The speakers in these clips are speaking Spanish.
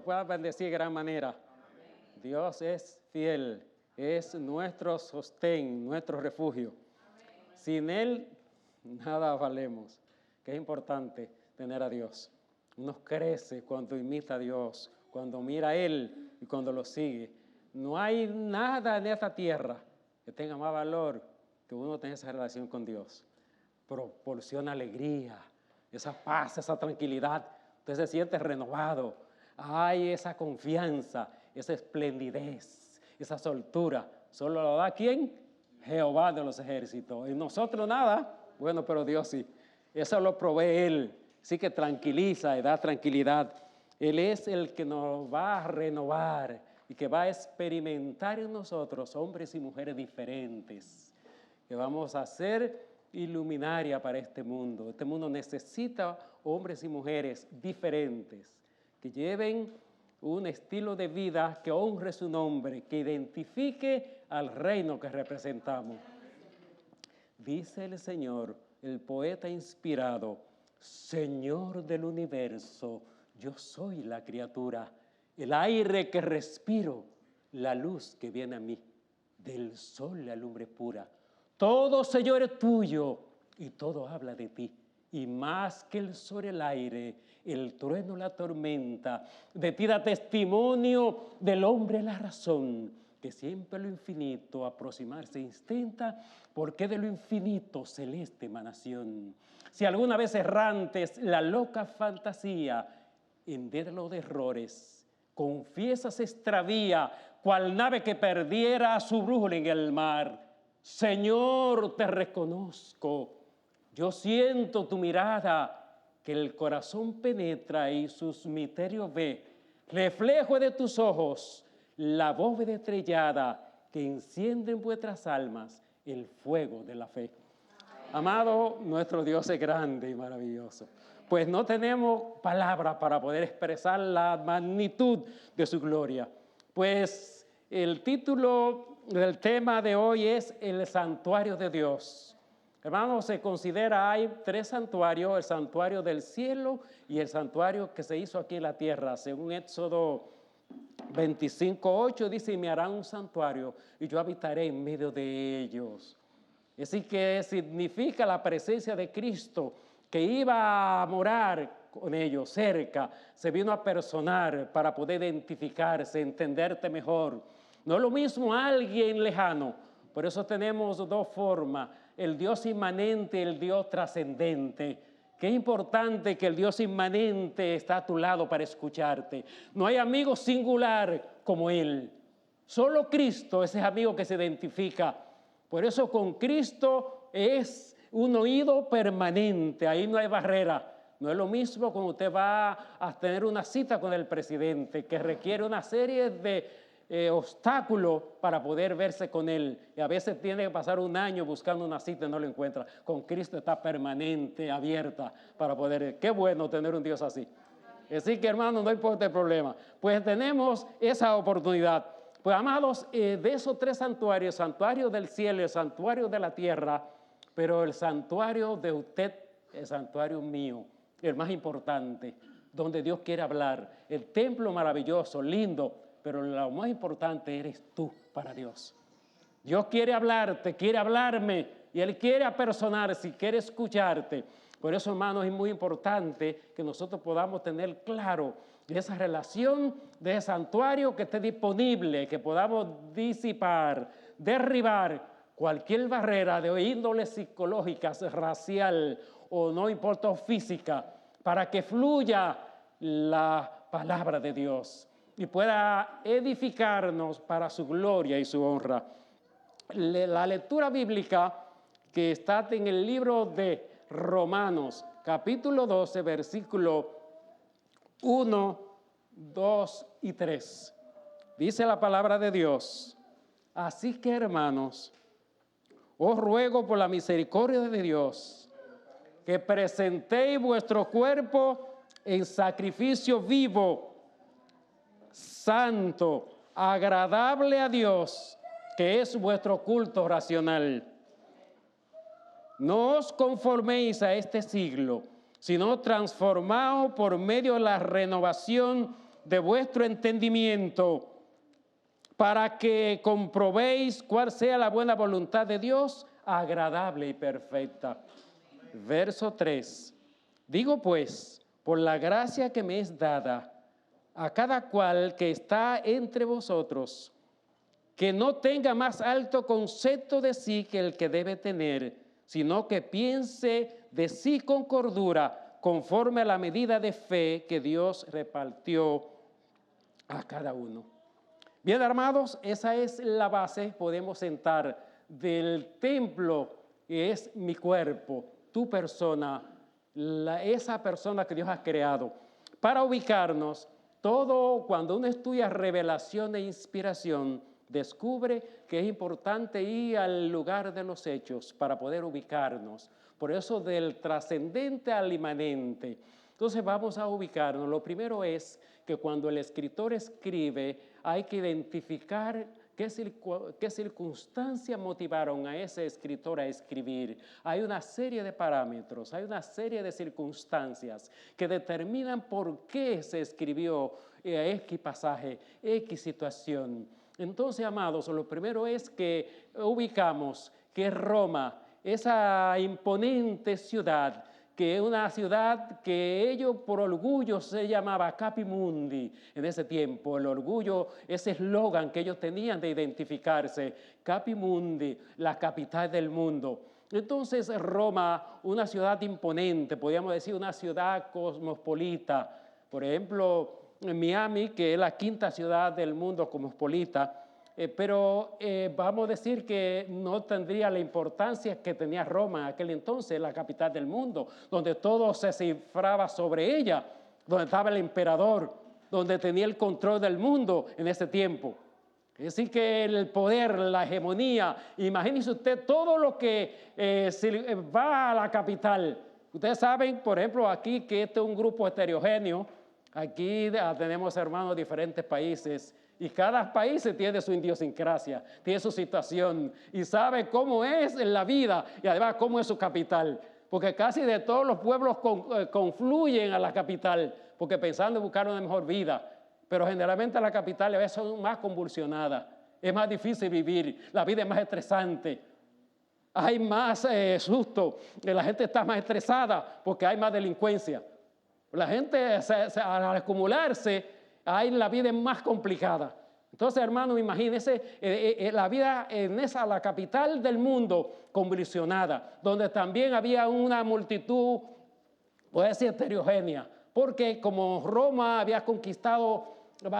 pueda bendecir de gran manera. Dios es fiel, es nuestro sostén, nuestro refugio. Sin Él, nada valemos. Que es importante tener a Dios. Uno crece cuando imita a Dios, cuando mira a Él y cuando lo sigue. No hay nada en esta tierra que tenga más valor que uno tener esa relación con Dios. Proporciona alegría, esa paz, esa tranquilidad. Usted se siente renovado. Hay esa confianza, esa esplendidez, esa soltura. ¿Solo lo da quién? Jehová de los ejércitos. Y nosotros nada. Bueno, pero Dios sí. Eso lo provee Él. Sí que tranquiliza y da tranquilidad. Él es el que nos va a renovar y que va a experimentar en nosotros hombres y mujeres diferentes. Que vamos a ser iluminaria para este mundo. Este mundo necesita hombres y mujeres diferentes que lleven un estilo de vida que honre su nombre, que identifique al reino que representamos. Dice el Señor, el poeta inspirado, Señor del universo, yo soy la criatura, el aire que respiro, la luz que viene a mí, del sol la lumbre pura. Todo, Señor, es tuyo y todo habla de ti. Y más que el sol, el aire, el trueno, la tormenta, de ti da testimonio del hombre la razón, que siempre lo infinito aproximarse intenta, porque de lo infinito celeste emanación. Si alguna vez errantes la loca fantasía, en dédalo de errores, confiesa se extravía, cual nave que perdiera su brújula en el mar. Señor, te reconozco, yo siento tu mirada, que el corazón penetra y sus misterios ve, reflejo de tus ojos, la bóveda estrellada que enciende en vuestras almas el fuego de la fe. Amado, nuestro Dios es grande y maravilloso. Pues no tenemos palabras para poder expresar la magnitud de su gloria. Pues el título del tema de hoy es el santuario de Dios. Hermanos, se considera hay tres santuarios, el santuario del cielo y el santuario que se hizo aquí en la tierra. Según Éxodo 25:8 dice, y me harán un santuario y yo habitaré en medio de ellos. Es decir, que significa la presencia de Cristo que iba a morar con ellos cerca, se vino a personar para poder identificarse, entenderte mejor. No es lo mismo alguien lejano, por eso tenemos dos formas, el Dios inmanente y el Dios trascendente. Qué importante que el Dios inmanente está a tu lado para escucharte. No hay amigo singular como Él. Solo Cristo es ese amigo que se identifica. Por eso con Cristo es un oído permanente, ahí no hay barrera. No es lo mismo cuando usted va a tener una cita con el presidente, que requiere una serie de obstáculos para poder verse con él. Y a veces tiene que pasar un año buscando una cita y no lo encuentra. Con Cristo está permanente, abierta para poder. Qué bueno tener un Dios así. Así que, hermano, no importa el problema. Pues tenemos esa oportunidad. Pues, amados, de esos tres santuarios, el santuario del cielo, el santuario de la tierra, pero el santuario de usted, el santuario mío, el más importante, donde Dios quiere hablar, el templo maravilloso, lindo, pero lo más importante eres tú para Dios. Dios quiere hablarte, quiere hablarme, y Él quiere apersonarse, quiere escucharte. Por eso, hermanos, es muy importante que nosotros podamos tener claro esa relación de santuario que esté disponible, que podamos disipar, derribar cualquier barrera de índole psicológica, racial o no importa física, para que fluya la palabra de Dios y pueda edificarnos para su gloria y su honra. La lectura bíblica que está en el libro de Romanos, capítulo 12, versículo 1, 2 y 3. Dice la palabra de Dios, así que, hermanos, os ruego por la misericordia de Dios que presentéis vuestro cuerpo en sacrificio vivo, santo, agradable a Dios, que es vuestro culto racional. No os conforméis a este siglo, sino transformaos por medio de la renovación de vuestro entendimiento, para que comprobéis cuál sea la buena voluntad de Dios, agradable y perfecta. Verso 3. Digo pues, por la gracia que me es dada, a cada cual que está entre vosotros, que no tenga más alto concepto de sí que el que debe tener, sino que piense de sí con cordura, conforme a la medida de fe que Dios repartió a cada uno. Bien, amados, esa es la base, podemos sentar, del templo, que es mi cuerpo, tu persona, esa persona que Dios ha creado. Para ubicarnos, todo cuando uno estudia revelación e inspiración, descubre que es importante ir al lugar de los hechos para poder ubicarnos. Por eso del trascendente al inmanente. Entonces vamos a ubicarnos. Lo primero es que cuando el escritor escribe, hay que identificar qué circunstancias motivaron a ese escritor a escribir. Hay una serie de parámetros, hay una serie de circunstancias que determinan por qué se escribió X pasaje, X situación. Entonces, amados, lo primero es que ubicamos que Roma, esa imponente ciudad, que es una ciudad que ellos por orgullo se llamaba Capi Mundi en ese tiempo, el orgullo, ese eslogan que ellos tenían de identificarse, Capi Mundi, la capital del mundo. Entonces Roma, una ciudad imponente, podríamos decir una ciudad cosmopolita, por ejemplo, en Miami, que es la quinta ciudad del mundo cosmopolita, pero vamos a decir que no tendría la importancia que tenía Roma en aquel entonces, la capital del mundo, donde todo se cifraba sobre ella, donde estaba el emperador, donde tenía el control del mundo en ese tiempo. Es decir, que el poder, la hegemonía, imagínense usted todo lo que va a la capital. Ustedes saben, por ejemplo, aquí que este es un grupo heterogéneo. Aquí tenemos hermanos de diferentes países y cada país tiene su idiosincrasia, tiene su situación y sabe cómo es en la vida y además cómo es su capital. Porque casi de todos los pueblos confluyen a la capital porque pensando en buscar una mejor vida. Pero generalmente la capital a veces es más convulsionada, es más difícil vivir, la vida es más estresante. Hay más susto, la gente está más estresada porque hay más delincuencia. La gente al acumularse, la vida es más complicada. Entonces, hermano, imagínense la vida en la capital del mundo convulsionada, donde también había una multitud, puede decir, heterogénea, porque como Roma había conquistado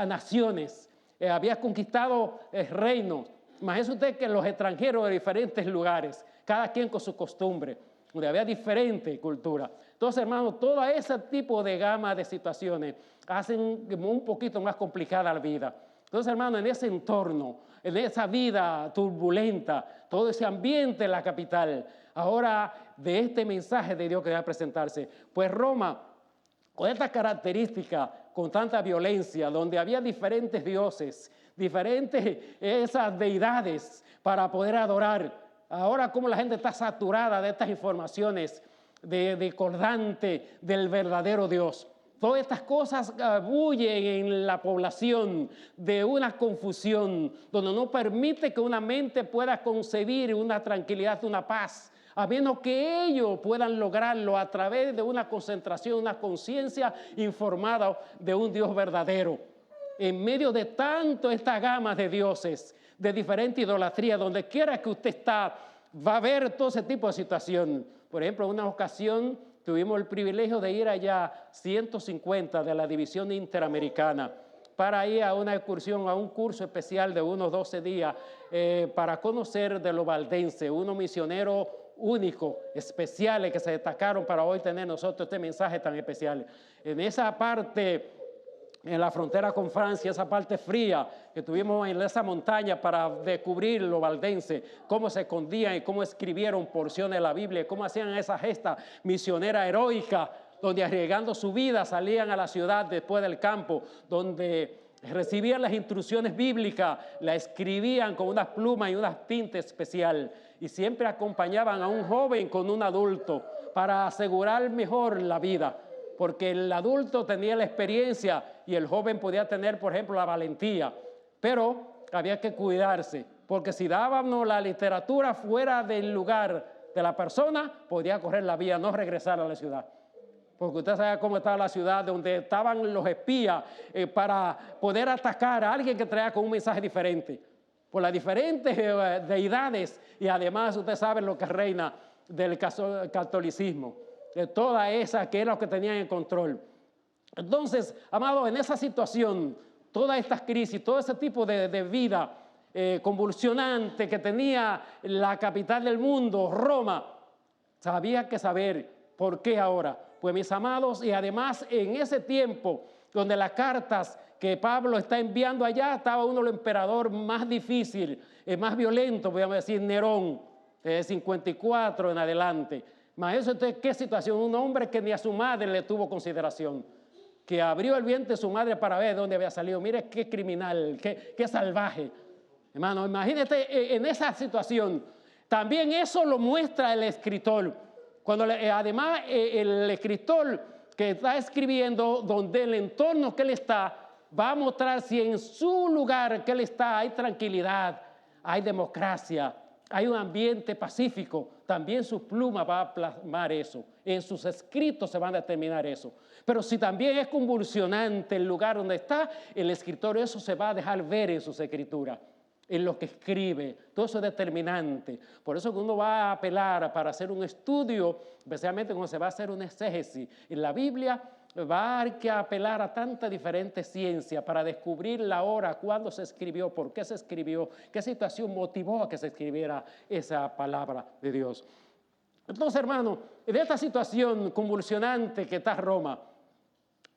naciones, había conquistado reinos. Imagínese usted que los extranjeros de diferentes lugares, cada quien con su costumbre, donde había diferente cultura. Entonces, hermano, todo ese tipo de gama de situaciones hacen un poquito más complicada la vida. Entonces, hermano, en ese entorno, en esa vida turbulenta, todo ese ambiente en la capital, ahora de este mensaje de Dios que va a presentarse, pues Roma, con esta característica, con tanta violencia, donde había diferentes dioses, diferentes esas deidades para poder adorar. Ahora como la gente está saturada de estas informaciones discordante del verdadero Dios. Todas estas cosas bullen en la población de una confusión donde no permite que una mente pueda concebir una tranquilidad, una paz, a menos que ellos puedan lograrlo a través de una concentración, una conciencia informada de un Dios verdadero. En medio de tanto esta gama de dioses, de diferente idolatría, donde quiera que usted está, va a haber todo ese tipo de situación. Por ejemplo, en una ocasión tuvimos el privilegio de ir allá 150 de la División Interamericana para ir a una excursión, a un curso especial de unos 12 días para conocer de los valdenses, unos misioneros únicos, especiales que se destacaron para hoy tener nosotros este mensaje tan especial. En esa parte, en la frontera con Francia, esa parte fría que tuvimos en esa montaña para descubrir los valdenses, cómo se escondían y cómo escribieron porciones de la Biblia, cómo hacían esa gesta misionera heroica, donde arriesgando su vida salían a la ciudad después del campo, donde recibían las instrucciones bíblicas, la escribían con unas plumas y una tinta especial y siempre acompañaban a un joven con un adulto para asegurar mejor la vida, porque el adulto tenía la experiencia y el joven podía tener, por ejemplo, la valentía, pero había que cuidarse, porque si dábamos la literatura fuera del lugar de la persona, podía correr la vía, no regresar a la ciudad. Porque usted sabe cómo estaba la ciudad, donde estaban los espías para poder atacar a alguien que traía con un mensaje diferente. Por las diferentes deidades, y además usted sabe lo que reina del catolicismo, toda esa que era lo que tenían en control. Entonces, amado, en esa situación, todas estas crisis, todo ese tipo de vida convulsionante que tenía la capital del mundo, Roma, había que saber por qué ahora. Pues mis amados, y además en ese tiempo donde las cartas que Pablo está enviando allá, estaba uno el emperador más difícil, más violento, podríamos decir Nerón, de 54 en adelante. Más eso, entonces, ¿qué situación? Un hombre que ni a su madre le tuvo consideración, que abrió el vientre de su madre para ver de dónde había salido. Mire qué criminal, qué salvaje. Hermano, imagínate en esa situación. También eso lo muestra el escritor. Cuando además el escritor que está escribiendo, donde el entorno que él está, va a mostrar si en su lugar que él está hay tranquilidad, hay democracia, hay un ambiente pacífico. También su pluma va a plasmar eso. En sus escritos se van a determinar eso. Pero si también es convulsionante el lugar donde está, el escritor eso se va a dejar ver en sus escrituras, en lo que escribe. Todo eso es determinante. Por eso que uno va a apelar para hacer un estudio, especialmente cuando se va a hacer un exégesis en la Biblia, va a haber que apelar a tantas diferentes ciencias para descubrir la hora, cuándo se escribió, por qué se escribió, qué situación motivó a que se escribiera esa palabra de Dios. Entonces, hermano, en esta situación convulsionante que está Roma,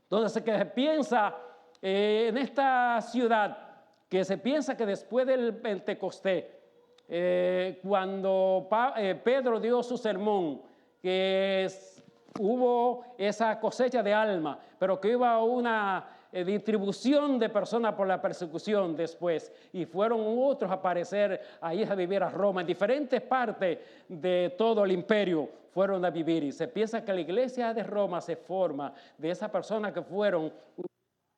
donde se piensa en esta ciudad, que se piensa que después del Pentecostés, cuando Pedro dio su sermón, que hubo esa cosecha de alma, pero que hubo una distribución de personas por la persecución después, y fueron otros a aparecer ahí a vivir a Roma, en diferentes partes de todo el imperio fueron a vivir, y se piensa que la iglesia de Roma se forma de esas personas que fueron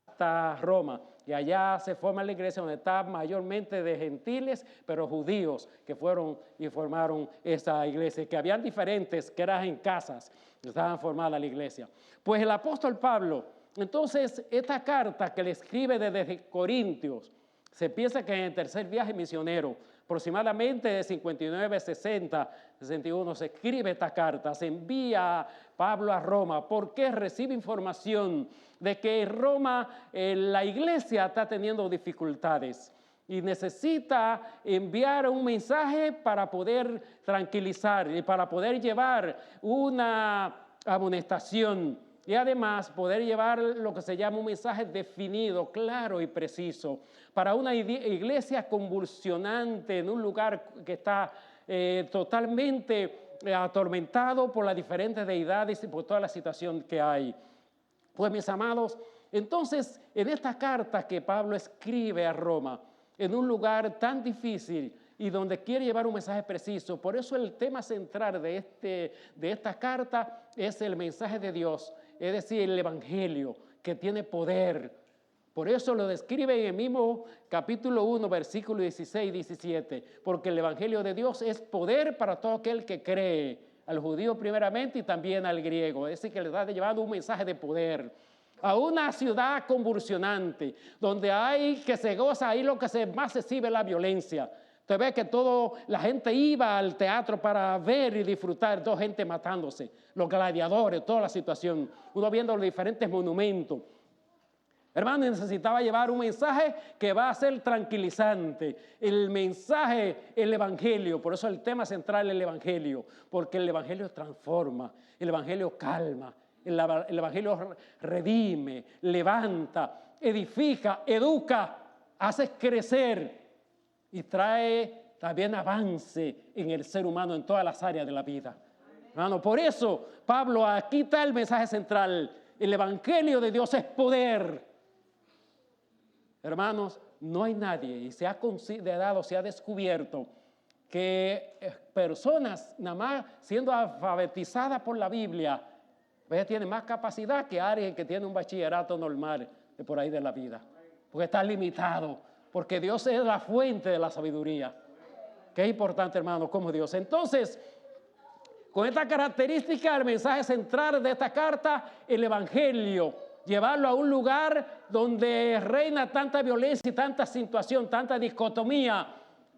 hasta Roma, y allá se forma la iglesia donde está mayormente de gentiles, pero judíos que fueron y formaron esa iglesia, que habían diferentes, que eran en casas, estaban formadas la iglesia. Pues el apóstol Pablo, entonces esta carta que le escribe desde Corintios, se piensa que en el tercer viaje misionero, aproximadamente de 59, 60, 61, se escribe esta carta, se envía Pablo a Roma, porque recibe información de que en Roma la iglesia está teniendo dificultades y necesita enviar un mensaje para poder tranquilizar y para poder llevar una amonestación y además poder llevar lo que se llama un mensaje definido, claro y preciso, para una iglesia convulsionante en un lugar que está totalmente atormentado por las diferentes deidades y por toda la situación que hay. Pues mis amados, entonces en esta carta que Pablo escribe a Roma, en un lugar tan difícil y donde quiere llevar un mensaje preciso, por eso el tema central de esta carta es el mensaje de Dios, es decir, el evangelio que tiene poder. Por eso lo describe en el mismo capítulo 1, versículo 16 y 17, porque el evangelio de Dios es poder para todo aquel que cree, al judío primeramente y también al griego, es decir, que le está llevando un mensaje de poder a una ciudad convulsionante, donde hay que se goza, ahí lo que más se exhibe es la violencia. Usted ve que la gente iba al teatro para ver y disfrutar, toda gente matándose, los gladiadores, toda la situación, uno viendo los diferentes monumentos. Hermano, necesitaba llevar un mensaje que va a ser tranquilizante. El mensaje, el evangelio, por eso el tema central es el evangelio, porque el evangelio transforma, el evangelio calma, el evangelio redime, levanta, edifica, educa, hace crecer y trae también avance en el ser humano en todas las áreas de la vida. Hermano, por eso, Pablo, aquí está el mensaje central. El evangelio de Dios es poder. Hermanos, no hay nadie, y se ha considerado, se ha descubierto que personas nada más siendo alfabetizadas por la Biblia, tienen más capacidad que alguien que tiene un bachillerato normal. de por ahí de la vida, porque está limitado, porque Dios es la fuente de la sabiduría. Qué importante, hermano, como Dios. Entonces, con esta característica, el mensaje central de esta carta, el evangelio, llevarlo a un lugar donde reina tanta violencia y tanta situación, tanta dicotomía,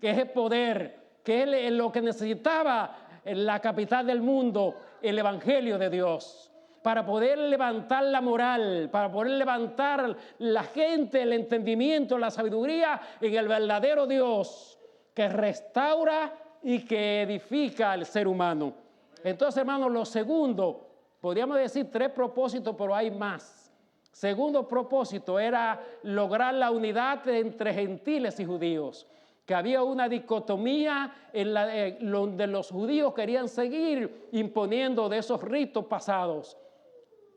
que es el poder, que es lo que necesitaba en la capital del mundo, el evangelio de Dios, para poder levantar la moral, para poder levantar la gente, el entendimiento, la sabiduría en el verdadero Dios, que restaura y que edifica al ser humano. Entonces, hermanos, lo segundo, podríamos decir 3 propósitos, pero hay más. Segundo propósito era lograr la unidad entre gentiles y judíos, que había una dicotomía donde los judíos querían seguir imponiendo de esos ritos pasados,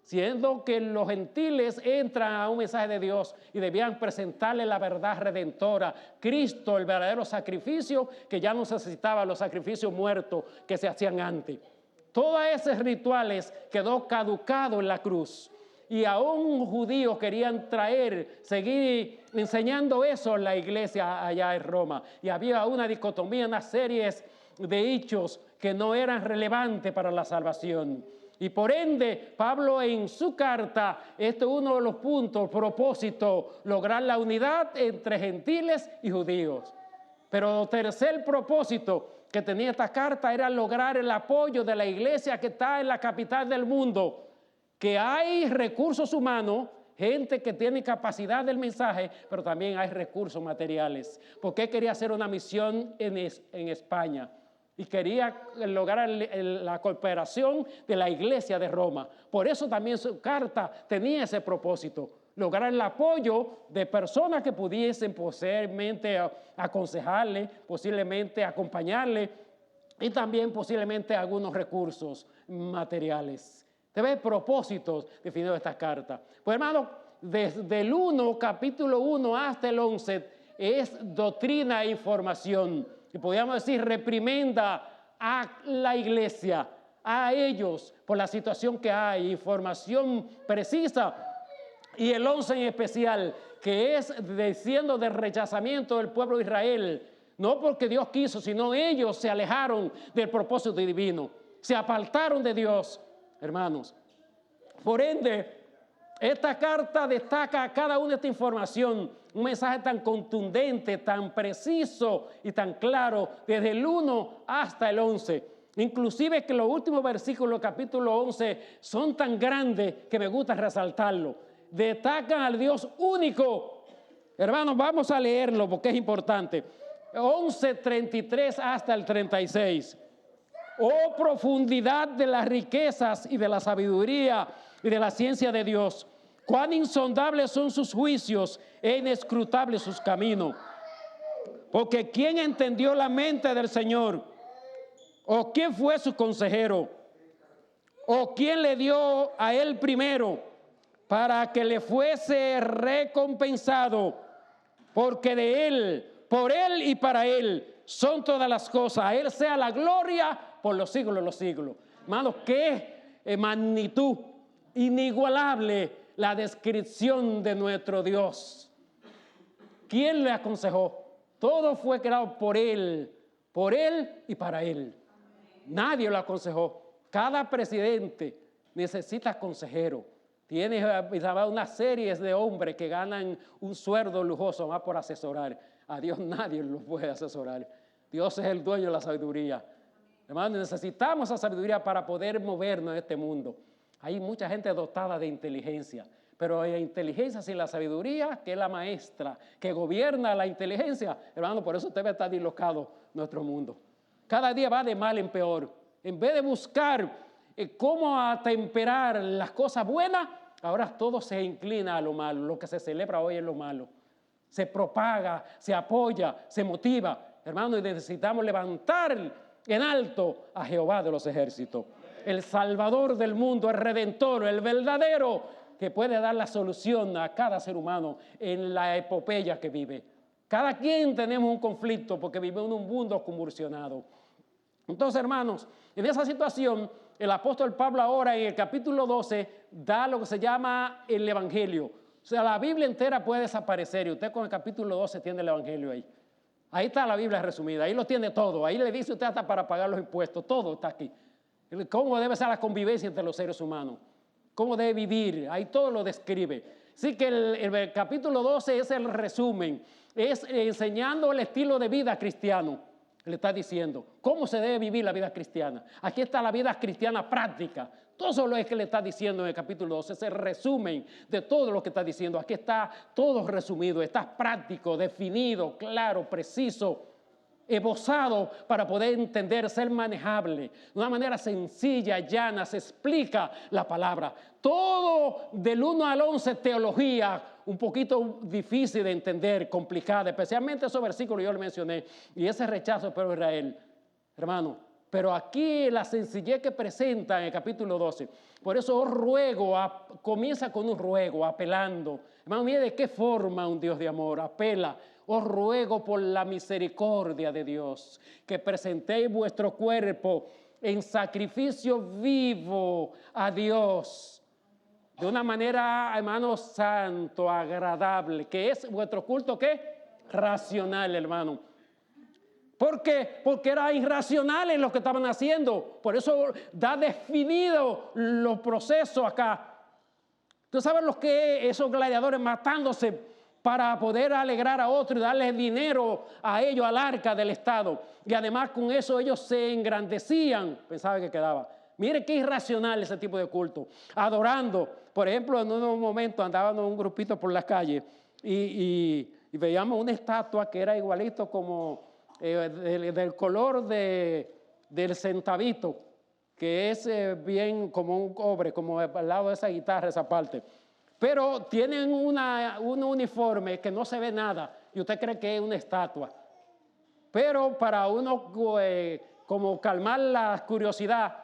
siendo que los gentiles entran a un mensaje de Dios y debían presentarle la verdad redentora, Cristo, el verdadero sacrificio, que ya no necesitaba los sacrificios muertos que se hacían antes. Todos esos rituales quedó caducado en la cruz. Y aún judíos querían seguir enseñando eso en la iglesia allá en Roma. Y había una dicotomía, una serie de hechos que no eran relevantes para la salvación. Y por ende, Pablo en su carta, este es uno de los puntos, propósito, lograr la unidad entre gentiles y judíos. Pero el tercer propósito que tenía esta carta era lograr el apoyo de la iglesia que está en la capital del mundo, que hay recursos humanos, gente que tiene capacidad del mensaje, pero también hay recursos materiales. Porque quería hacer una misión en España y quería lograr la cooperación de la iglesia de Roma. Por eso también su carta tenía ese propósito, lograr el apoyo de personas que pudiesen posiblemente aconsejarle, posiblemente acompañarle y también posiblemente algunos recursos materiales. Te ves propósitos definidos de esta carta. Pues hermano, desde el 1, capítulo 1 hasta el 11 es doctrina e información. Y podríamos decir reprimenda a la iglesia, a ellos por la situación que hay, información precisa. Y el 11 en especial, que es diciendo del rechazamiento del pueblo de Israel, no porque Dios quiso, sino ellos se alejaron del propósito divino, se apartaron de Dios, hermanos. Por ende, esta carta destaca cada una de esta información, un mensaje tan contundente, tan preciso y tan claro, desde el 1 hasta el 11. Inclusive que los últimos versículos del capítulo 11 son tan grandes que me gusta resaltarlo. Destacan al Dios único. Hermanos, vamos a leerlo porque es importante. 11:33 hasta el 36. Oh profundidad de las riquezas y de la sabiduría y de la ciencia de Dios. Cuán insondables son sus juicios e inescrutables sus caminos. Porque ¿quién entendió la mente del Señor? ¿O quién fue su consejero? ¿O quién le dio a él primero para que le fuese recompensado? Porque de él, por él y para él son todas las cosas. A él sea la gloria por los siglos de los siglos. Hermanos, qué magnitud inigualable la descripción de nuestro Dios. ¿Quién le aconsejó? Todo fue creado por él y para él. Nadie lo aconsejó. Cada presidente necesita consejero. Tiene una serie de hombres que ganan un sueldo lujoso más por asesorar. A Dios nadie lo puede asesorar. Dios es el dueño de la sabiduría. Hermanos, necesitamos esa sabiduría para poder movernos en este mundo. Hay mucha gente dotada de inteligencia, pero hay inteligencia sin la sabiduría, que es la maestra, que gobierna la inteligencia. Hermano, por eso debe estar dislocado nuestro mundo. Cada día va de mal en peor. En vez de buscar cómo atemperar las cosas buenas, ahora todo se inclina a lo malo. Lo que se celebra hoy es lo malo. Se propaga, se apoya, se motiva. Hermano, y necesitamos levantar en alto a Jehová de los ejércitos, el Salvador del mundo, el Redentor, el verdadero, que puede dar la solución a cada ser humano en la epopeya que vive. Cada quien tenemos un conflicto porque vivimos en un mundo convulsionado. Entonces, hermanos, en esa situación, el apóstol Pablo ahora en el capítulo 12 da lo que se llama el Evangelio. O sea, la Biblia entera puede desaparecer y usted con el capítulo 12 tiene el Evangelio ahí. Ahí está la Biblia resumida, ahí lo tiene todo. Ahí le dice usted hasta para pagar los impuestos, todo está aquí. Cómo debe ser la convivencia entre los seres humanos, cómo debe vivir, ahí todo lo describe. Así que el capítulo 12 es el resumen, es enseñando el estilo de vida cristiano. Le está diciendo cómo se debe vivir la vida cristiana. Aquí está la vida cristiana práctica. Todo eso es lo que le está diciendo en el capítulo 12, es el resumen de todo lo que está diciendo. Aquí está todo resumido, está práctico, definido, claro, preciso, esbozado para poder entender, ser manejable. De una manera sencilla, llana, se explica la palabra. Todo del 1 al 11 teología, un poquito difícil de entender, complicada, especialmente esos versículos yo le mencioné, y ese rechazo por Israel, hermano. Pero aquí la sencillez que presenta en el capítulo 12. Por eso os ruego, comienza con un ruego, apelando. Hermano, mire de qué forma un Dios de amor apela. Os ruego por la misericordia de Dios que presentéis vuestro cuerpo en sacrificio vivo a Dios. De una manera, hermano, santo, agradable. Que es vuestro culto, ¿qué? Racional, hermano. ¿Por qué? Porque era irracional en lo que estaban haciendo. Por eso da definido los procesos acá. ¿Tú sabes lo que esos gladiadores matándose para poder alegrar a otros y darle dinero a ellos, al arca del Estado? Y además con eso ellos se engrandecían. Pensaba que quedaba. Mire qué irracional ese tipo de culto. Adorando. Por ejemplo, en unos momentos andábamos un grupito por la calle y veíamos una estatua que era igualito como... del color del centavito, que es bien como un cobre, como al lado de esa guitarra, esa parte. Pero tienen un uniforme que no se ve nada y usted cree que es una estatua. Pero para uno como calmar la curiosidad,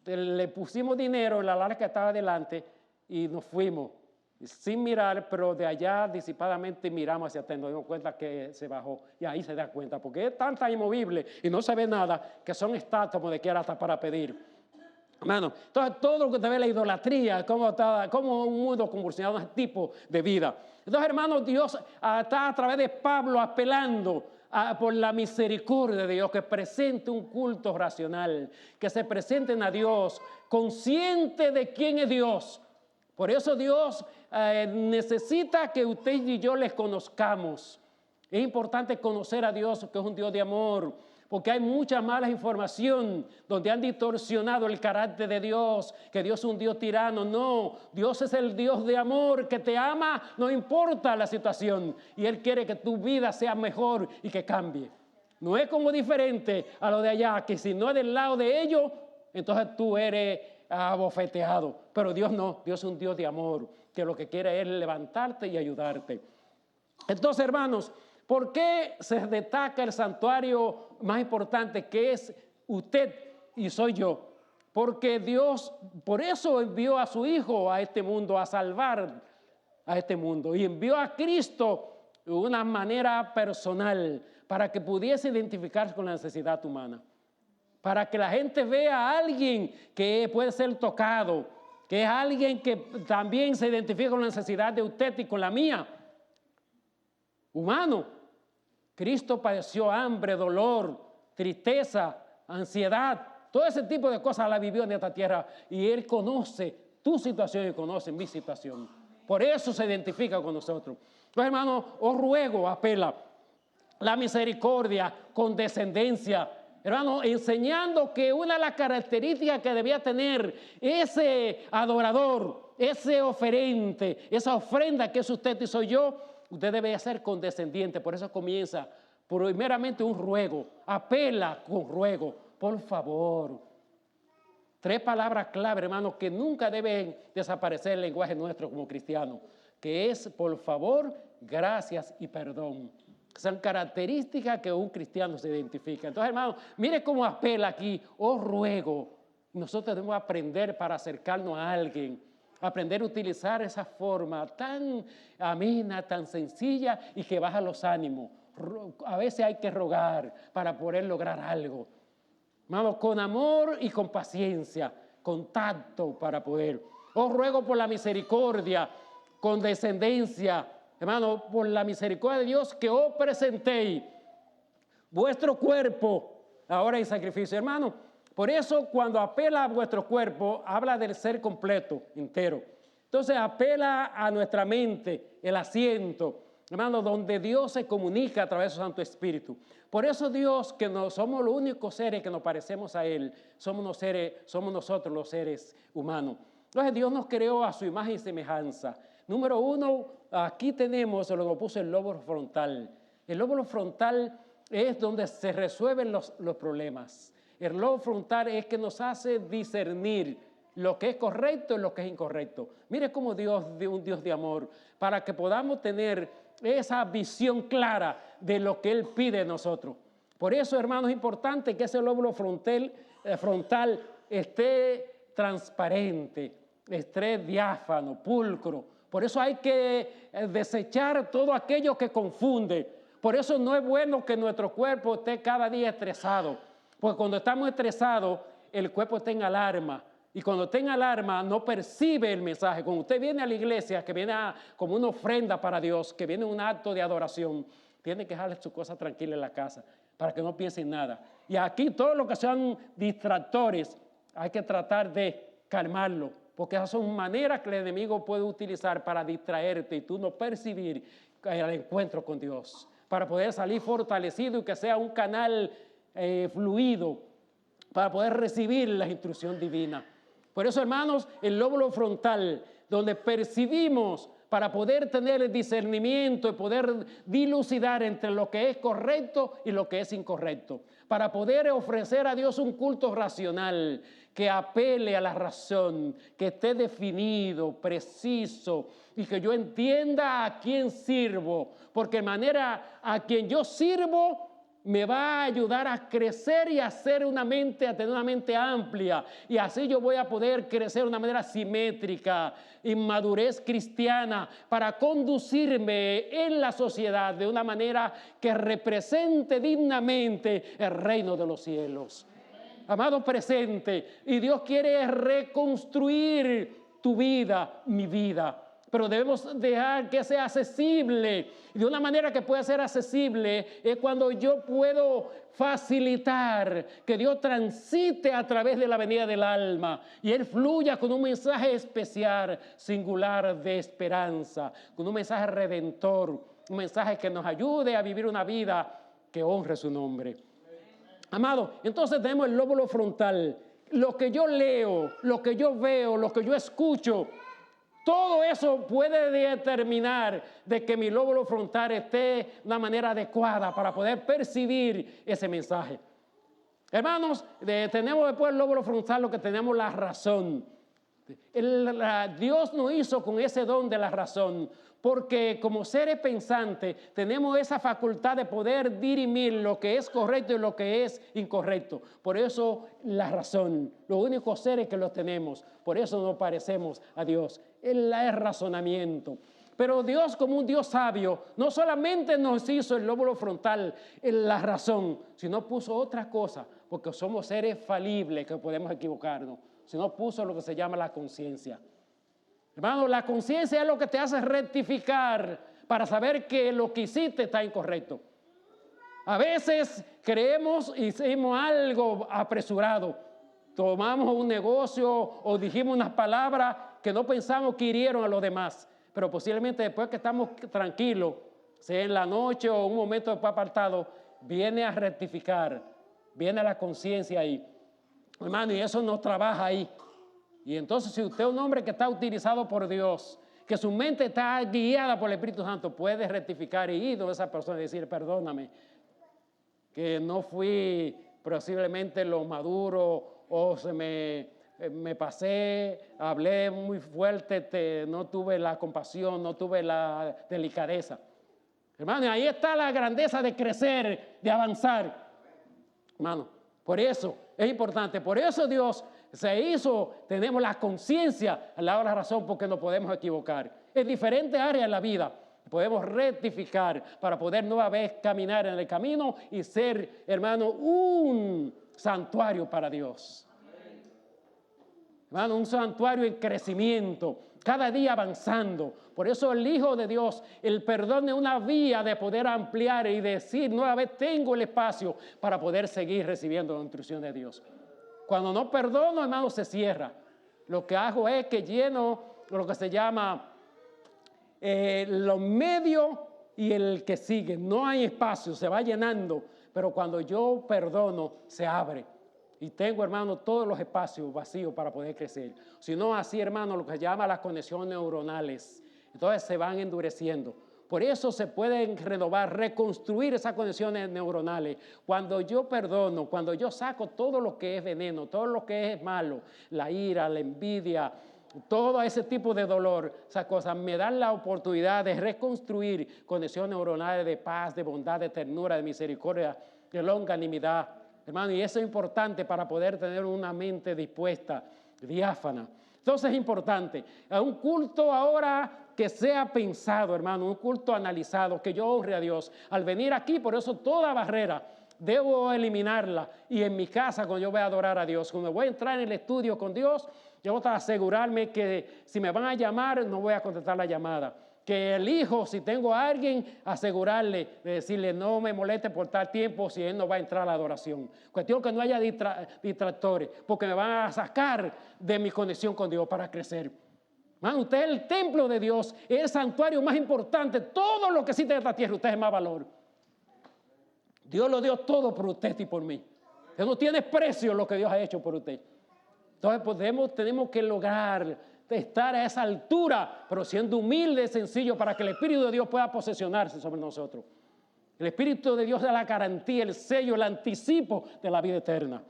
le pusimos dinero en la larga que estaba delante y nos fuimos. Sin mirar, pero de allá disipadamente miramos hacia atrás, nos dimos cuenta que se bajó y ahí se da cuenta, porque es tan inmovible y no se ve nada que son estatuas como de quiera hasta para pedir. Hermano, entonces todo lo que te ve la idolatría, como un mundo convulsionado, un tipo de vida. Entonces, hermano, Dios está a través de Pablo apelando por la misericordia de Dios, que presente un culto racional, que se presenten a Dios consciente de quién es Dios. Por eso Dios necesita que usted y yo les conozcamos. Es importante conocer a Dios, que es un Dios de amor, porque hay mucha mala información donde han distorsionado el carácter de Dios, que Dios es un Dios tirano. No, Dios es el Dios de amor que te ama, no importa la situación, y Él quiere que tu vida sea mejor y que cambie. No es como diferente a lo de allá, que si no es del lado de ellos, entonces tú eres abofeteado. Pero Dios no, Dios es un Dios de amor, que lo que quiere es levantarte y ayudarte. Entonces, hermanos, ¿por qué se destaca el santuario más importante, que es usted y soy yo? Porque Dios, por eso envió a su Hijo a este mundo, a salvar a este mundo, y envió a Cristo de una manera personal para que pudiese identificarse con la necesidad humana. Para que la gente vea a alguien que puede ser tocado, que es alguien que también se identifica con la necesidad de usted y con la mía. Humano. Cristo padeció hambre, dolor, tristeza, ansiedad, todo ese tipo de cosas la vivió en esta tierra y Él conoce tu situación y conoce mi situación. Por eso se identifica con nosotros. Entonces, hermano, os ruego, apela la misericordia, condescendencia, hermano, enseñando que una de las características que debía tener ese adorador, ese oferente, esa ofrenda que es usted y soy yo, usted debe ser condescendiente. Por eso comienza primeramente un ruego, apela con ruego, por favor. 3 palabras clave, hermano, que nunca deben desaparecer en el lenguaje nuestro como cristianos, que es por favor, gracias y perdón. Son características que un cristiano se identifica. Entonces, hermano, mire cómo apela aquí, os ruego. Nosotros debemos aprender para acercarnos a alguien, aprender a utilizar esa forma tan amena, tan sencilla y que baja los ánimos. A veces hay que rogar para poder lograr algo. Hermano, con amor y con paciencia, con tacto para poder. Os ruego por la misericordia, con descendencia, hermano, por la misericordia de Dios, que os presentéis vuestro cuerpo ahora en sacrificio, hermano. Por eso cuando apela a vuestro cuerpo, habla del ser completo, entero. Entonces apela a nuestra mente, el asiento, hermano, donde Dios se comunica a través de su Santo Espíritu. Por eso Dios, que no somos los únicos seres que nos parecemos a Él, somos nosotros los seres humanos. Entonces Dios nos creó a su imagen y semejanza. Número uno, aquí tenemos lo que puso el lóbulo frontal. El lóbulo frontal es donde se resuelven los problemas. El lóbulo frontal es que nos hace discernir lo que es correcto y lo que es incorrecto. Mire cómo Dios es un Dios de amor, para que podamos tener esa visión clara de lo que Él pide de nosotros. Por eso, hermanos, es importante que ese lóbulo frontal esté transparente, esté diáfano, pulcro. Por eso hay que desechar todo aquello que confunde. Por eso no es bueno que nuestro cuerpo esté cada día estresado. Porque cuando estamos estresados, el cuerpo está en alarma. Y cuando está en alarma, no percibe el mensaje. Cuando usted viene a la iglesia, que viene como una ofrenda para Dios, que viene un acto de adoración, tiene que dejarle su cosa tranquila en la casa, para que no piense en nada. Y aquí todo lo que sean distractores, hay que tratar de calmarlo, porque esas son maneras que el enemigo puede utilizar para distraerte y tú no percibir el encuentro con Dios, para poder salir fortalecido y que sea un canal fluido para poder recibir la instrucción divina. Por eso, hermanos, el lóbulo frontal, donde percibimos para poder tener el discernimiento y poder dilucidar entre lo que es correcto y lo que es incorrecto, para poder ofrecer a Dios un culto racional que apele a la razón, que esté definido, preciso, y que yo entienda a quién sirvo, porque de manera a quien yo sirvo me va a ayudar a crecer y a tener una mente amplia. Y así yo voy a poder crecer de una manera simétrica, en madurez cristiana, para conducirme en la sociedad de una manera que represente dignamente el reino de los cielos. Amado presente, y Dios quiere reconstruir tu vida, mi vida. Pero debemos dejar que sea accesible. Y de una manera que pueda ser accesible es cuando yo puedo facilitar que Dios transite a través de la avenida del alma y Él fluya con un mensaje especial, singular de esperanza, con un mensaje redentor, un mensaje que nos ayude a vivir una vida que honre su nombre. Amado, entonces tenemos el lóbulo frontal. Lo que yo leo, lo que yo veo, lo que yo escucho, todo eso puede determinar de que mi lóbulo frontal esté de una manera adecuada para poder percibir ese mensaje. Hermanos, tenemos después el lóbulo frontal lo que tenemos la razón. Dios nos hizo con ese don de la razón, porque como seres pensantes tenemos esa facultad de poder dirimir lo que es correcto y lo que es incorrecto. Por eso la razón, los únicos seres que los tenemos, por eso nos parecemos a Dios. Él es razonamiento. Pero Dios, como un Dios sabio, no solamente nos hizo el lóbulo frontal, la razón, sino puso otra cosa, porque somos seres falibles que podemos equivocarnos, sino puso lo que se llama la conciencia. Hermano, la conciencia es lo que te hace rectificar para saber que lo que hiciste está incorrecto. A veces creemos y hicimos algo apresurado. Tomamos un negocio o dijimos unas palabras que no pensamos que hirieron a los demás. Pero posiblemente después que estamos tranquilos, sea en la noche o un momento después apartado, viene a rectificar, viene la conciencia ahí. Hermano, y eso no trabaja ahí. Y entonces si usted es un hombre que está utilizado por Dios, que su mente está guiada por el Espíritu Santo, puede rectificar y ir a esa persona y decir, perdóname, que no fui posiblemente lo maduro o me pasé, hablé muy fuerte, no tuve la compasión, no tuve la delicadeza. Hermano, ahí está la grandeza de crecer, de avanzar. Hermano, por eso es importante, por eso Dios se hizo, tenemos la conciencia al lado de la razón porque nos podemos equivocar. En diferentes áreas de la vida podemos rectificar para poder nueva vez caminar en el camino y ser, hermano, un santuario para Dios. Hermano, un santuario en crecimiento. cada día avanzando. Por eso el Hijo de Dios, el perdón es una vía de poder ampliar y decir, nueva vez tengo el espacio para poder seguir recibiendo la instrucción de Dios. Cuando no perdono, hermano, se cierra. Lo que hago es que lleno lo que se llama los medios y el que sigue. No hay espacio, se va llenando. Pero cuando yo perdono, se abre. Y tengo, hermano, todos los espacios vacíos para poder crecer. Si no, así, hermano, lo que se llama las conexiones neuronales. Entonces se van endureciendo. Por eso se pueden renovar, reconstruir esas conexiones neuronales. Cuando yo perdono, cuando yo saco todo lo que es veneno, todo lo que es malo, la ira, la envidia, todo ese tipo de dolor, esas cosas me dan la oportunidad de reconstruir conexiones neuronales de paz, de bondad, de ternura, de misericordia, de longanimidad. Hermano, y eso es importante para poder tener una mente dispuesta, diáfana. Entonces es importante, un culto ahora que sea pensado, hermano, un culto analizado, que yo honre a Dios. Al venir aquí, por eso toda barrera debo eliminarla. Y en mi casa, cuando yo voy a adorar a Dios, cuando voy a entrar en el estudio con Dios, yo voy a asegurarme que si me van a llamar, no voy a contestar la llamada. Que el hijo, si tengo a alguien, asegurarle, de decirle, no me moleste por tal tiempo si él no va a entrar a la adoración. Cuestión que no haya distractores, porque me van a sacar de mi conexión con Dios para crecer. Man, usted es el templo de Dios, es el santuario más importante. Todo lo que existe en esta tierra, usted es más valor. Dios lo dio todo por usted y por mí. Usted no tiene precio lo que Dios ha hecho por usted. Entonces tenemos que lograr estar a esa altura, pero siendo humilde y sencillo para que el Espíritu de Dios pueda posesionarse sobre nosotros. El Espíritu de Dios da la garantía, el sello, el anticipo de la vida eterna.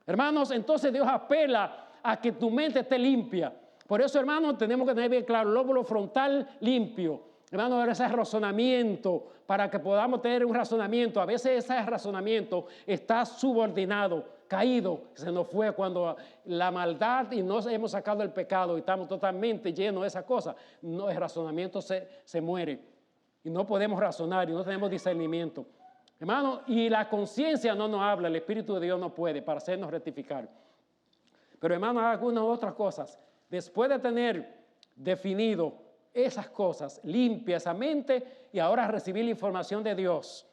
Hermanos, entonces Dios apela a que tu mente esté limpia. Por eso, hermanos, tenemos que tener bien claro el lóbulo frontal limpio. Hermanos, ese razonamiento, para que podamos tener un razonamiento. A veces ese razonamiento está subordinado, caído, se nos fue cuando la maldad y no hemos sacado el pecado y estamos totalmente llenos de esa cosa. No, el razonamiento se muere y no podemos razonar y no tenemos discernimiento. Hermano, y la conciencia no nos habla, el Espíritu de Dios no puede para hacernos rectificar. Pero hermano, algunas otras cosas. Después de tener definido esas cosas, limpia esa mente y ahora recibir la información de Dios,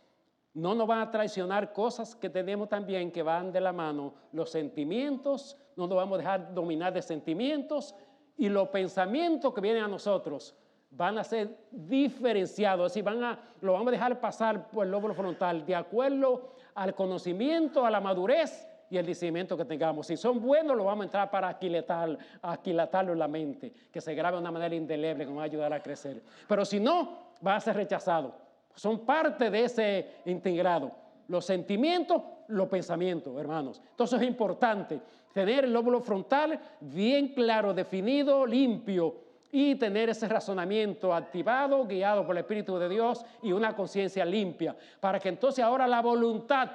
no nos van a traicionar cosas que tenemos también que van de la mano. Los sentimientos, no nos vamos a dejar dominar de sentimientos y los pensamientos que vienen a nosotros van a ser diferenciados, es decir, lo vamos a dejar pasar por el lóbulo frontal de acuerdo al conocimiento, a la madurez y el discernimiento que tengamos. Si son buenos, lo vamos a entrar para aquilatarlo en la mente, que se grabe de una manera indeleble que nos va a ayudar a crecer. Pero si no, va a ser rechazado. Son parte de ese integrado. Los sentimientos, los pensamientos, hermanos. Entonces es importante tener el lóbulo frontal bien claro, definido, limpio y tener ese razonamiento activado, guiado por el Espíritu de Dios y una conciencia limpia, para que entonces ahora la voluntad,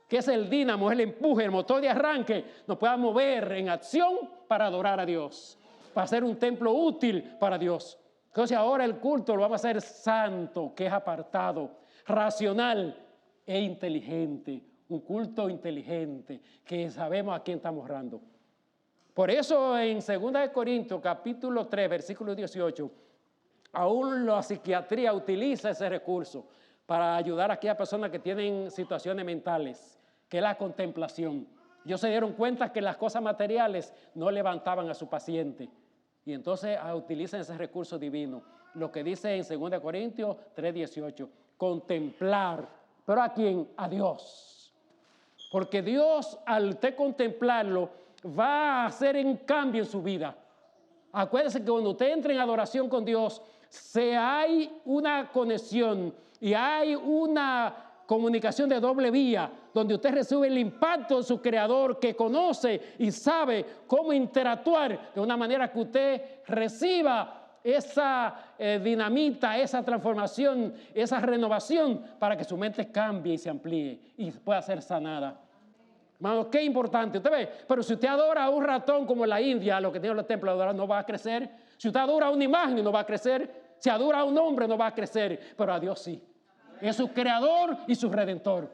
que es el dínamo, es el empuje, el motor de arranque, nos pueda mover en acción para adorar a Dios, para ser un templo útil para Dios. Entonces ahora el culto lo vamos a hacer santo, que es apartado, racional e inteligente. Un culto inteligente, que sabemos a quién estamos honrando. Por eso en 2 Corintios capítulo 3, versículo 18, aún la psiquiatría utiliza ese recurso para ayudar a aquellas personas que tienen situaciones mentales, que es la contemplación. Ellos se dieron cuenta que las cosas materiales no levantaban a su paciente. Y entonces utilizan ese recurso divino. Lo que dice en 2 Corintios 3:18, contemplar. ¿Pero a quién? A Dios. Porque Dios, al usted contemplarlo, va a hacer un cambio en su vida. Acuérdese que cuando usted entra en adoración con Dios, hay una conexión y hay una comunicación de doble vía, donde usted recibe el impacto de su Creador, que conoce y sabe cómo interactuar de una manera que usted reciba esa dinamita, esa transformación, esa renovación, para que su mente cambie y se amplíe y pueda ser sanada. Hermano, qué importante, usted ve, pero si usted adora a un ratón como en la India, lo que tiene los templos de adorar, no va a crecer. Si usted adora a una imagen, no va a crecer. Si adora a un hombre, no va a crecer, pero a Dios sí. Es su creador y su redentor.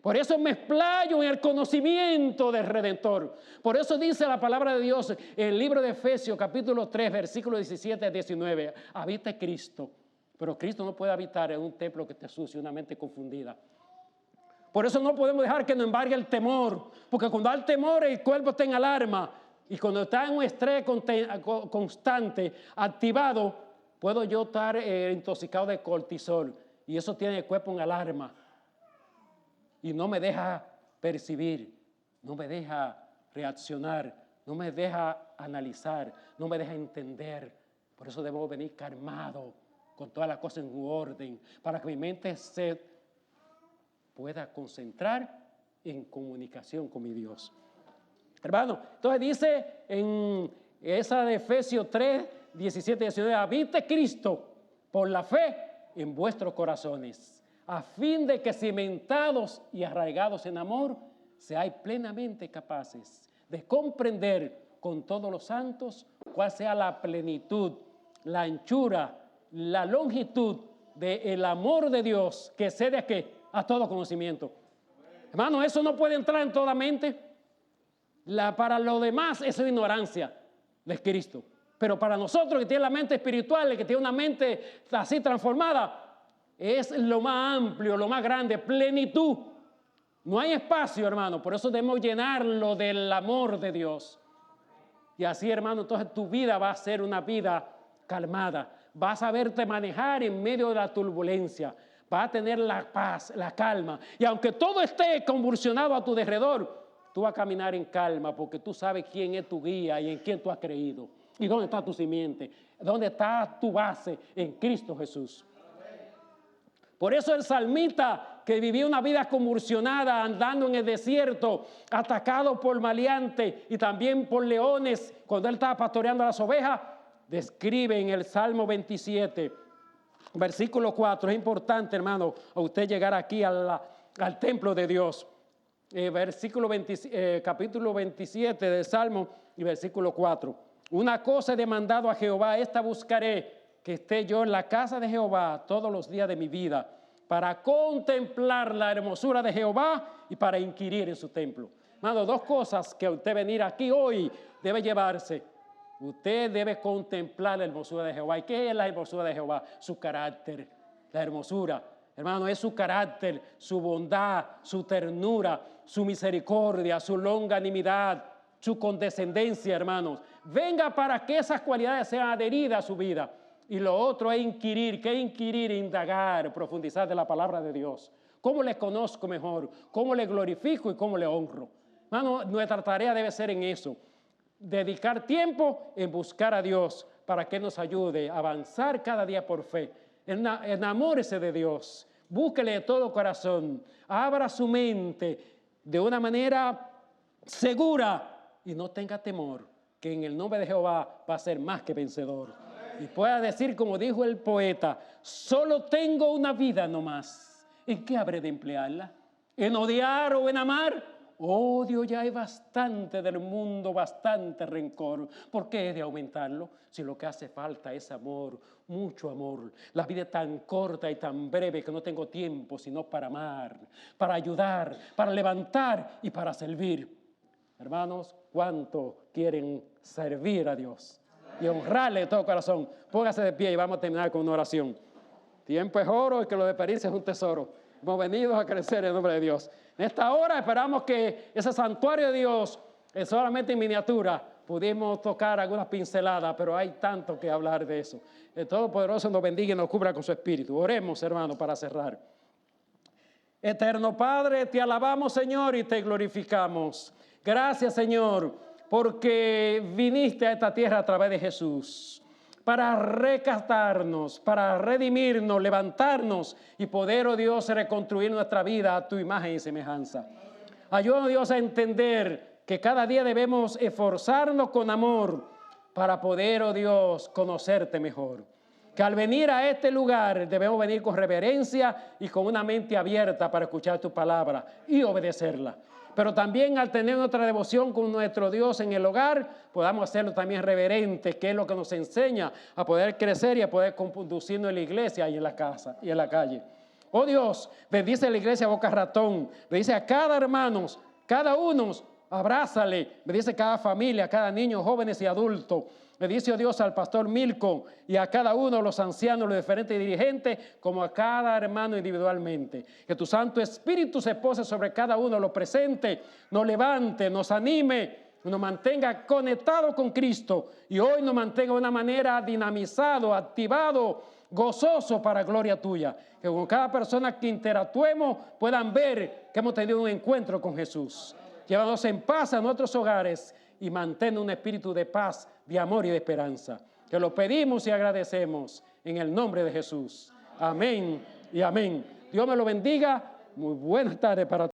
Por eso me explayo en el conocimiento del Redentor. Por eso dice la palabra de Dios en el libro de Efesios, capítulo 3, versículos 17 a 19. Habita Cristo. Pero Cristo no puede habitar en un templo que esté sucio, una mente confundida. Por eso no podemos dejar que nos embargue el temor. Porque cuando hay temor, el cuerpo está en alarma. Y cuando está en un estrés constante, activado, puedo yo estar intoxicado de cortisol. Y eso tiene el cuerpo en alarma. Y no me deja percibir, no me deja reaccionar, no me deja analizar, no me deja entender. Por eso debo venir calmado, con todas las cosas en orden, para que mi mente se pueda concentrar en comunicación con mi Dios. Hermano, entonces dice en esa de Efesios 3, 17 y 19, habite Cristo por la fe en vuestros corazones, a fin de que cimentados y arraigados en amor, seáis plenamente capaces de comprender con todos los santos cuál sea la plenitud, la anchura, la longitud del amor de Dios que excede a ¿qué? A todo conocimiento. Hermano, eso no puede entrar en toda mente. Para lo demás es ignorancia de Cristo. Pero para nosotros que tiene la mente espiritual, que tiene una mente así transformada, es lo más amplio, lo más grande, plenitud. No hay espacio, hermano. Por eso debemos llenarlo del amor de Dios. Y así, hermano, entonces tu vida va a ser una vida calmada. Vas a saberte manejar en medio de la turbulencia. Vas a tener la paz, la calma. Y aunque todo esté convulsionado a tu derredor, tú vas a caminar en calma porque tú sabes quién es tu guía y en quién tú has creído. Y dónde está tu simiente, dónde está tu base en Cristo Jesús. Por eso el salmista que vivía una vida convulsionada, andando en el desierto, atacado por maleantes y también por leones, cuando él estaba pastoreando las ovejas, describe en el Salmo 27, versículo 4, es importante, hermano, a usted llegar aquí al templo de Dios. Capítulo 27 del Salmo y versículo 4. Una cosa he demandado a Jehová, esta buscaré, que esté yo en la casa de Jehová todos los días de mi vida, para contemplar la hermosura de Jehová y para inquirir en su templo. Hermano, dos cosas que usted venir aquí hoy debe llevarse. Usted debe contemplar la hermosura de Jehová. ¿Y qué es la hermosura de Jehová? Su carácter, la hermosura. Hermano, es su carácter, su bondad, su ternura, su misericordia, su longanimidad, su condescendencia, hermanos. Venga para que esas cualidades sean adheridas a su vida. Y lo otro es inquirir. ¿Qué inquirir? Indagar, profundizar de la palabra de Dios. ¿Cómo le conozco mejor? ¿Cómo le glorifico y cómo le honro? Hermano, nuestra tarea debe ser en eso. Dedicar tiempo en buscar a Dios para que nos ayude a avanzar cada día por fe. Enamórese de Dios. Búsquele de todo corazón. Abra su mente de una manera segura y no tenga temor, que en el nombre de Jehová va a ser más que vencedor. Y pueda decir, como dijo el poeta, solo tengo una vida nomás. ¿En qué habré de emplearla? ¿En odiar o en amar? Odio ya hay bastante del mundo, bastante rencor. ¿Por qué he de aumentarlo? Si lo que hace falta es amor, mucho amor. La vida es tan corta y tan breve que no tengo tiempo sino para amar, para ayudar, para levantar y para servir. Hermanos, ¿cuánto quieren servir a Dios y honrarle de todo corazón? Póngase de pie y vamos a terminar con una oración. Tiempo es oro y que lo de pericia es un tesoro. Hemos venido a crecer en el nombre de Dios. En esta hora esperamos que ese santuario de Dios, solamente en miniatura, pudimos tocar algunas pinceladas, pero hay tanto que hablar de eso. El Todopoderoso nos bendiga y nos cubra con su espíritu. Oremos, hermano, para cerrar. Eterno Padre, te alabamos, Señor, y te glorificamos. Gracias, Señor, porque viniste a esta tierra a través de Jesús, para rescatarnos, para redimirnos, levantarnos y poder, oh Dios, reconstruir nuestra vida a tu imagen y semejanza. Ayúdanos, Dios, a entender que cada día debemos esforzarnos con amor para poder, oh Dios, conocerte mejor. Que al venir a este lugar debemos venir con reverencia y con una mente abierta para escuchar tu palabra y obedecerla. Pero también al tener nuestra devoción con nuestro Dios en el hogar, podamos hacerlo también reverente, que es lo que nos enseña a poder crecer y a poder conducirnos en la iglesia y en la casa y en la calle. Oh Dios, bendice a la iglesia Boca Ratón, bendice a cada hermano, cada uno, abrázale, bendice a cada familia, a cada niño, jóvenes y adultos. Bendice, oh Dios, al pastor Milko y a cada uno de los ancianos, los diferentes dirigentes, como a cada hermano individualmente. Que tu Santo Espíritu se pose sobre cada uno, lo presente, nos levante, nos anime, nos mantenga conectado con Cristo y hoy nos mantenga de una manera dinamizado, activado, gozoso para gloria tuya. Que con cada persona que interactuemos puedan ver que hemos tenido un encuentro con Jesús. Llévanos en paz a nuestros hogares y mantén un espíritu de paz, de amor y de esperanza. Que lo pedimos y agradecemos en el nombre de Jesús. Amén y amén. Dios me lo bendiga. Muy buenas tardes para todos.